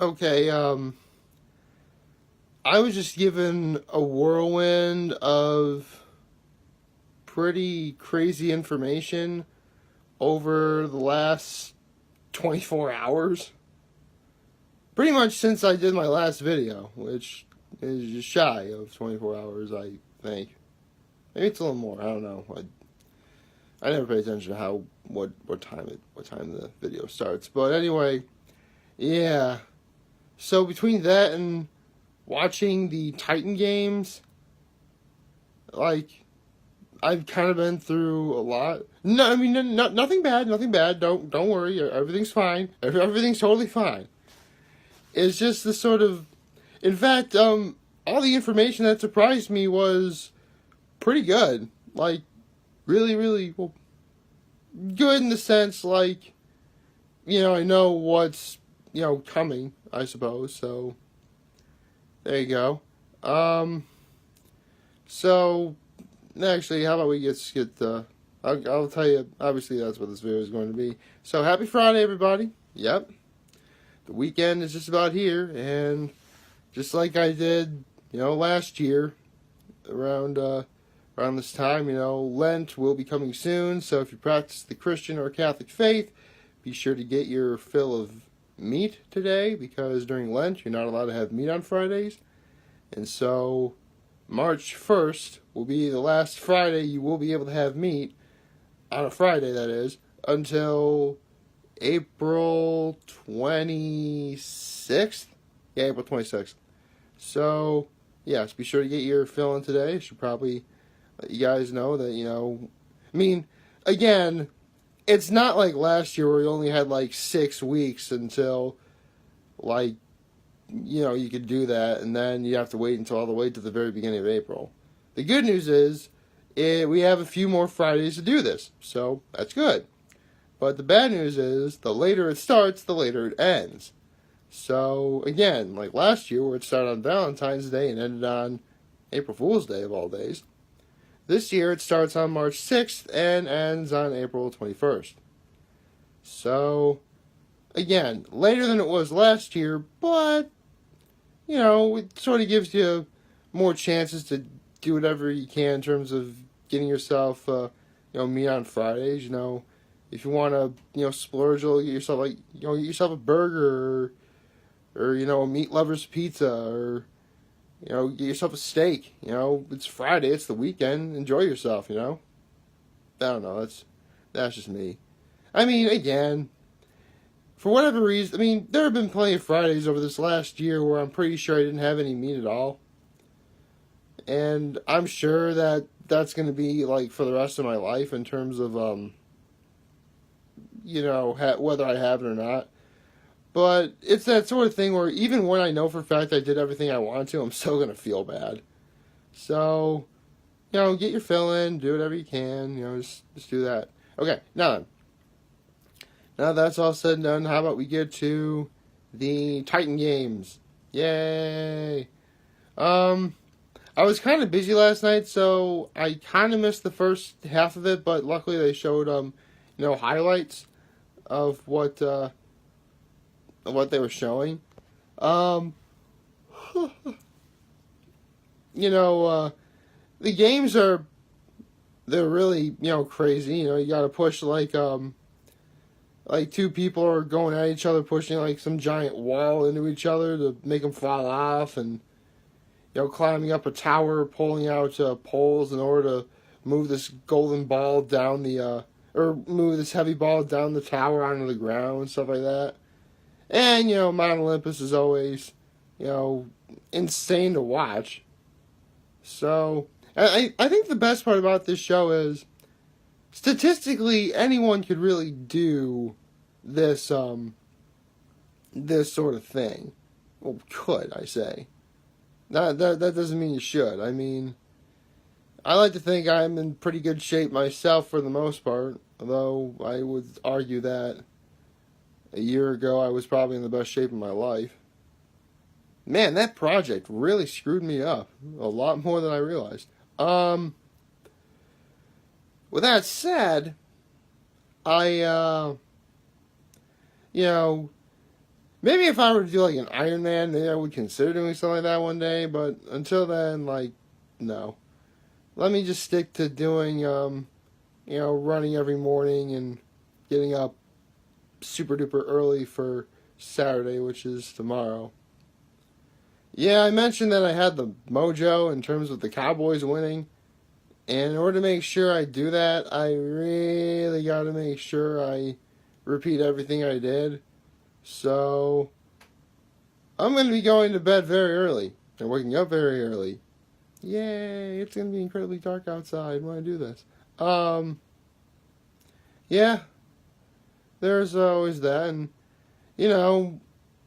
Okay, I was just given a whirlwind of pretty crazy information over the last 24 hours. Pretty much since I did my last video, which is just shy of 24 hours, I think. Maybe it's a little more. I don't know. I never pay attention to what time the video starts. But anyway, yeah. So between that and watching the Titan games, like I've kind of been through a lot. No, I mean nothing bad, nothing bad. Don't worry, everything's fine. Everything's totally fine. It's just the sort of, in fact, all the information that surprised me was pretty good. Like really, really well, good in the sense like, I know what's coming. I suppose so. There you go. So actually, how about we get I'll tell you. Obviously, that's what this video is going to be. So happy Friday, everybody. Yep, the weekend is just about here, and just like I did, last year around this time, Lent will be coming soon. So if you practice the Christian or Catholic faith, be sure to get your fill of meat today, because during Lent you're not allowed to have meat on Fridays. And so March 1st will be the last Friday you will be able to have meat, on a Friday that is, until April 26th. Yeah, April 26th. So, yes, be sure to get your fill in today. Should probably let you guys know that, I mean, again, it's not like last year where we only had like 6 weeks until, like, you could do that, and then you have to wait until all the way to the very beginning of April. The good news is, we have a few more Fridays to do this, so that's good. But the bad news is, the later it starts, the later it ends. So, again, like last year, where it started on Valentine's Day and ended on April Fool's Day of all days, this year it starts on March 6th and ends on April 21st. So, again, later than it was last year, but it sort of gives you more chances to do whatever you can in terms of getting yourself, meat on Fridays. If you want to, splurge, get yourself get yourself a burger, or a meat lover's pizza, or get yourself a steak. It's Friday, it's the weekend, enjoy yourself. I don't know. That's just me. I mean, again, for whatever reason, there have been plenty of Fridays over this last year where I'm pretty sure I didn't have any meat at all. And I'm sure that that's going to be, like, for the rest of my life in terms of, whether I have it or not. But it's that sort of thing where even when I know for a fact I did everything I want to, I'm still going to feel bad. So, get your fill in, do whatever you can, just do that. Okay, now then. Now that's all said and done, how about we get to the Titan games? Yay! I was kind of busy last night, so I kind of missed the first half of it, but luckily they showed, highlights of what they were showing. The games they're really, crazy. You gotta push like two people are going at each other, pushing like some giant wall into each other to make them fall off, and climbing up a tower, pulling out poles in order to move this golden ball down or move this heavy ball down the tower onto the ground and stuff like that. And Mount Olympus is always insane to watch. So I think the best part about this show is, statistically, anyone could really do this this sort of thing. Well, could, I say. That doesn't mean you should. I like to think I'm in pretty good shape myself for the most part, although I would argue that a year ago I was probably in the best shape of my life. Man, that project really screwed me up a lot more than I realized. With that said, I maybe if I were to do like an Iron Man, maybe I would consider doing something like that one day. But until then, like, no. Let me just stick to doing, running every morning and getting up super duper early for Saturday, which is tomorrow. Yeah, I mentioned that I had the mojo in terms of the Cowboys winning. And in order to make sure I do that, I really got to make sure I repeat everything I did. So, I'm going to be going to bed very early and waking up very early. Yay, it's going to be incredibly dark outside when I do this. Yeah, there's always that. And,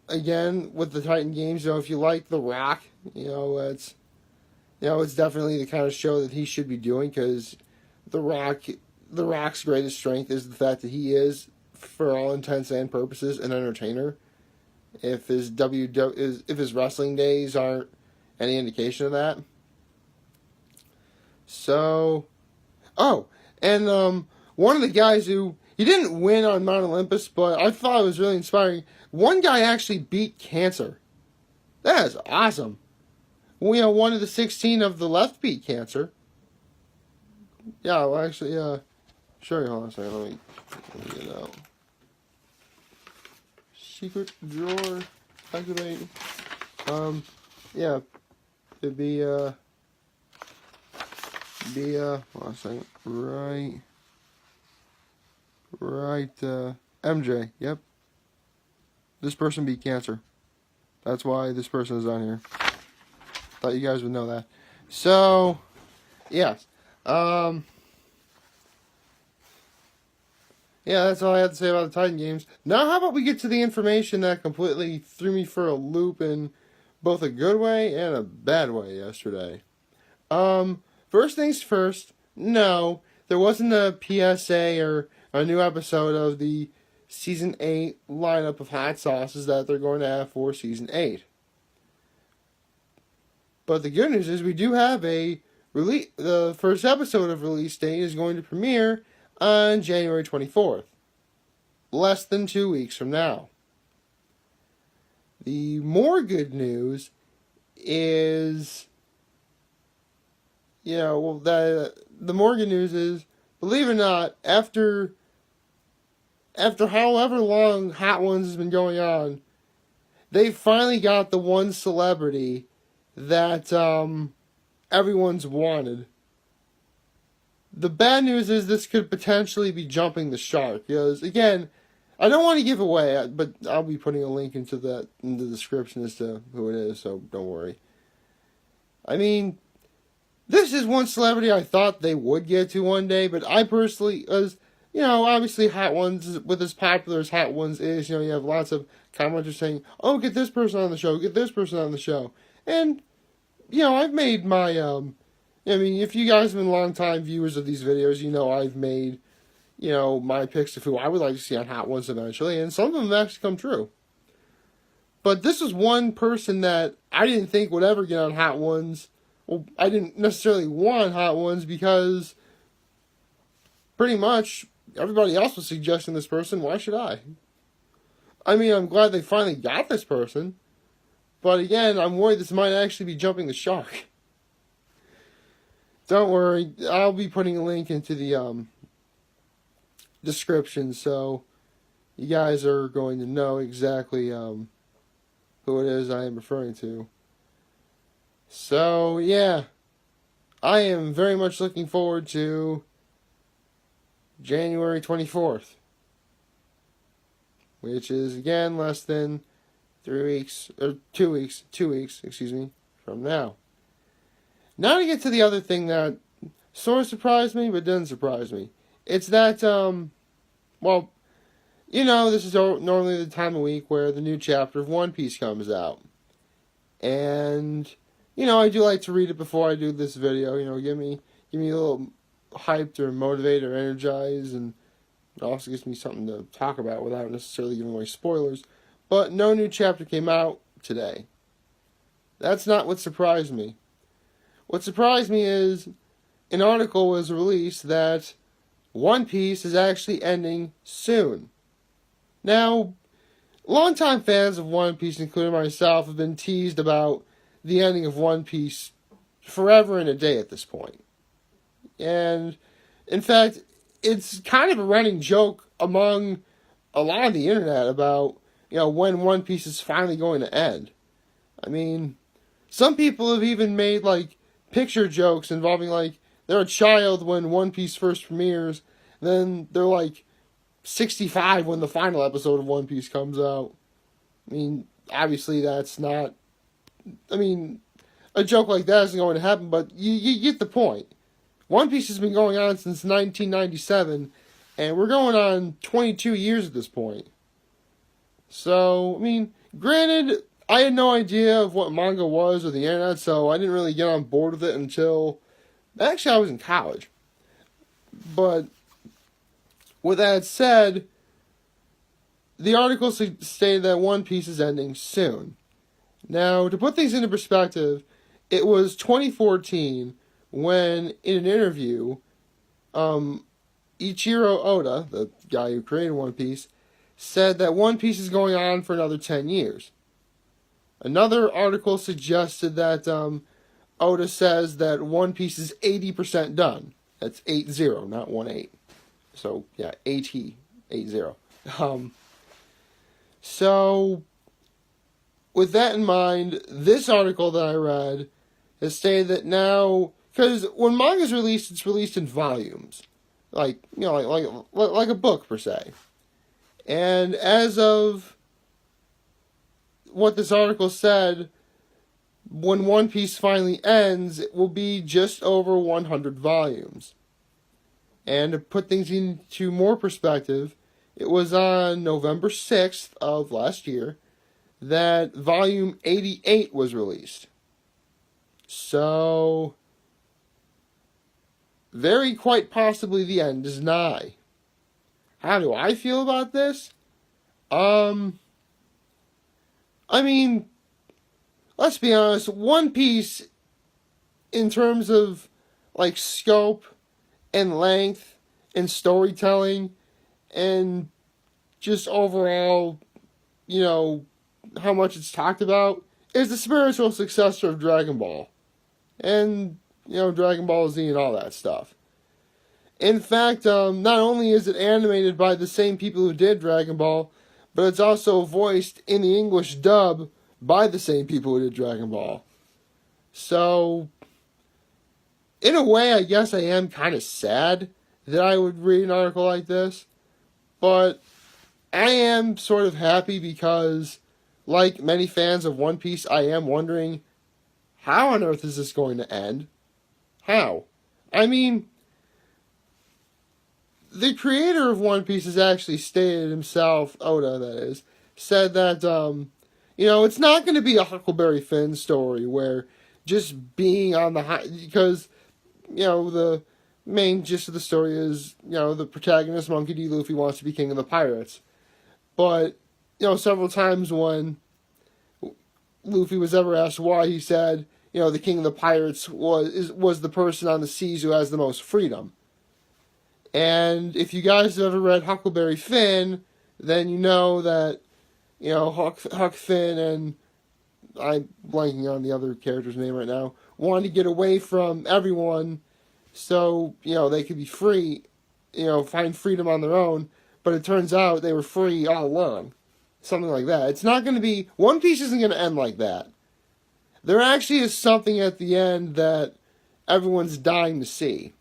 again, with the Titan games, if you like The Rock, it's definitely the kind of show that he should be doing, because The Rock's greatest strength is the fact that he is, for all intents and purposes, an entertainer. If his wrestling days aren't any indication of that. So, and one of the guys who, he didn't win on Mount Olympus, but I thought it was really inspiring. One guy actually beat cancer. That is awesome. One of the 16 of the left beat cancer. Yeah, well, actually, sure, hold on a second, let me get it out. Secret drawer, activate. Yeah, it'd be, hold on a second, right, MJ, yep. This person beat cancer. That's why this person is on here. Thought you guys would know that. So, yes. Yeah, that's all I had to say about the Titan games. Now, how about we get to the information that completely threw me for a loop in both a good way and a bad way yesterday. First things first, no, there wasn't a PSA or a new episode of the Season 8 lineup of hot sauces that they're going to have for Season 8. But the good news is we do have the first episode of release date is going to premiere on January 24th. Less than 2 weeks from now. The more good news is, the more good news is, believe it or not, after however long Hot Ones has been going on, they finally got the one celebrity that everyone's wanted. The bad news is this could potentially be jumping the shark, because, again, I don't want to give away, but I'll be putting a link into the description as to who it is, so don't worry. I mean, this is one celebrity I thought they would get to one day, but I personally, obviously Hot Ones, with as popular as Hot Ones is, you have lots of commenters saying, oh, get this person on the show, get this person on the show. And, I've made my, if you guys have been long-time viewers of these videos, I've made, my picks of who I would like to see on Hot Ones eventually, and some of them have actually come true. But this was one person that I didn't think would ever get on Hot Ones. Well, I didn't necessarily want Hot Ones because pretty much everybody else was suggesting this person. Why should I? I mean, I'm glad they finally got this person. But again, I'm worried this might actually be jumping the shark. Don't worry, I'll be putting a link into the description, so you guys are going to know exactly who it is I am referring to. So, yeah, I am very much looking forward to January 24th, which is, again, less than 2 weeks, from now. Now to get to the other thing that sort of surprised me, but didn't surprise me. It's that, this is normally the time of week where the new chapter of One Piece comes out. And, I do like to read it before I do this video, give me a little hyped or motivated or energized, and it also gives me something to talk about without necessarily giving away spoilers. But no new chapter came out today. That's not what surprised me. What surprised me is an article was released that One Piece is actually ending soon. Now, longtime fans of One Piece, including myself, have been teased about the ending of One Piece forever and a day at this point. And, in fact, it's kind of a running joke among a lot of the internet about, when One Piece is finally going to end. I mean, some people have even made, picture jokes involving, they're a child when One Piece first premieres, then they're, 65 when the final episode of One Piece comes out. I mean, obviously that's not... I mean, a joke like that isn't going to happen, but you get the point. One Piece has been going on since 1997, and we're going on 22 years at this point. So, I mean, granted, I had no idea of what manga was or the internet, so I didn't really get on board with it until... Actually, I was in college. But, with that said, the article stated that One Piece is ending soon. Now, to put things into perspective, it was 2014 when, in an interview, Ichiro Oda, the guy who created One Piece, said that One Piece is going on for another 10 years. Another article suggested that Oda says that One Piece is 80% done. That's 80, not 18. So, yeah, 80. So, with that in mind, this article that I read has stated that now, because when manga's released, it's released in volumes. Like a book, per se. And as of what this article said, when One Piece finally ends, it will be just over 100 volumes. And to put things into more perspective, it was on November 6th of last year that volume 88 was released. So, very quite possibly the end is nigh. How do I feel about this? I mean, let's be honest, One Piece, in terms of, scope and length and storytelling and just overall, how much it's talked about, is the spiritual successor of Dragon Ball. And, Dragon Ball Z and all that stuff. In fact, not only is it animated by the same people who did Dragon Ball, but it's also voiced in the English dub by the same people who did Dragon Ball. So, in a way, I guess I am kind of sad that I would read an article like this. But I am sort of happy because, like many fans of One Piece, I am wondering, how on earth is this going to end? How? I mean, the creator of One Piece has actually stated himself, Oda that is, said that, it's not going to be a Huckleberry Finn story where just being on the high, because, the main gist of the story is, the protagonist, Monkey D. Luffy, wants to be king of the pirates. But, several times when Luffy was ever asked why, he said, the king of the pirates was the person on the seas who has the most freedom. And if you guys have ever read Huckleberry Finn, then you know that, Huck Finn and, I'm blanking on the other character's name right now, wanted to get away from everyone so, they could be free, find freedom on their own, but it turns out they were free all along. Something like that. It's not going to be, One Piece isn't going to end like that. There actually is something at the end that everyone's dying to see.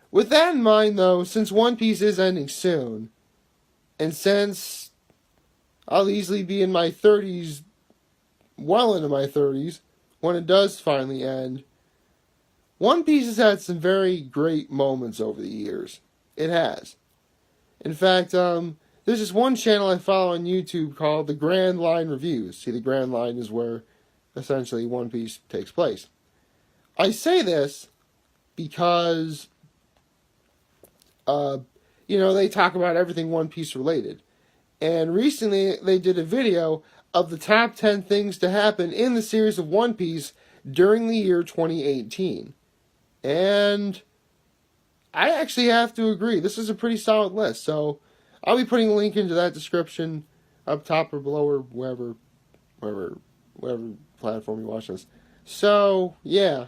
With that in mind, though, since One Piece is ending soon, and since I'll easily be in my 30s, well into my 30s, when it does finally end, One Piece has had some very great moments over the years. It has. In fact, there's this one channel I follow on YouTube called The Grand Line Reviews. See, the Grand Line is where, essentially, One Piece takes place. I say this because, they talk about everything One Piece related. And recently, they did a video of the top 10 things to happen in the series of One Piece during the year 2018. And I actually have to agree, this is a pretty solid list. So, I'll be putting a link into that description up top or below or wherever platform you watch this. So, yeah.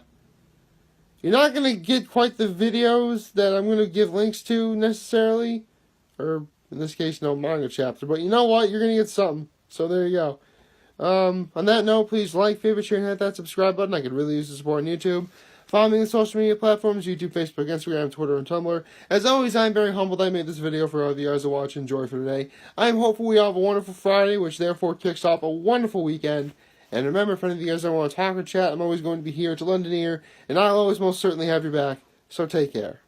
You're not going to get quite the videos that I'm going to give links to necessarily. Or, in this case, no manga chapter. But you know what? You're going to get something. So there you go. On that note, please like, favorite, share, and hit that subscribe button. I could really use the support on YouTube. Follow me on social media platforms, YouTube, Facebook, Instagram, Twitter, and Tumblr. As always, I'm very humbled I made this video for all of you guys to watch and enjoy for today. I'm hopeful we all have a wonderful Friday, which therefore kicks off a wonderful weekend. And remember, if any of you guys ever want to talk or chat, I'm always going to be here to lend an ear, and I'll always most certainly have your back. So take care.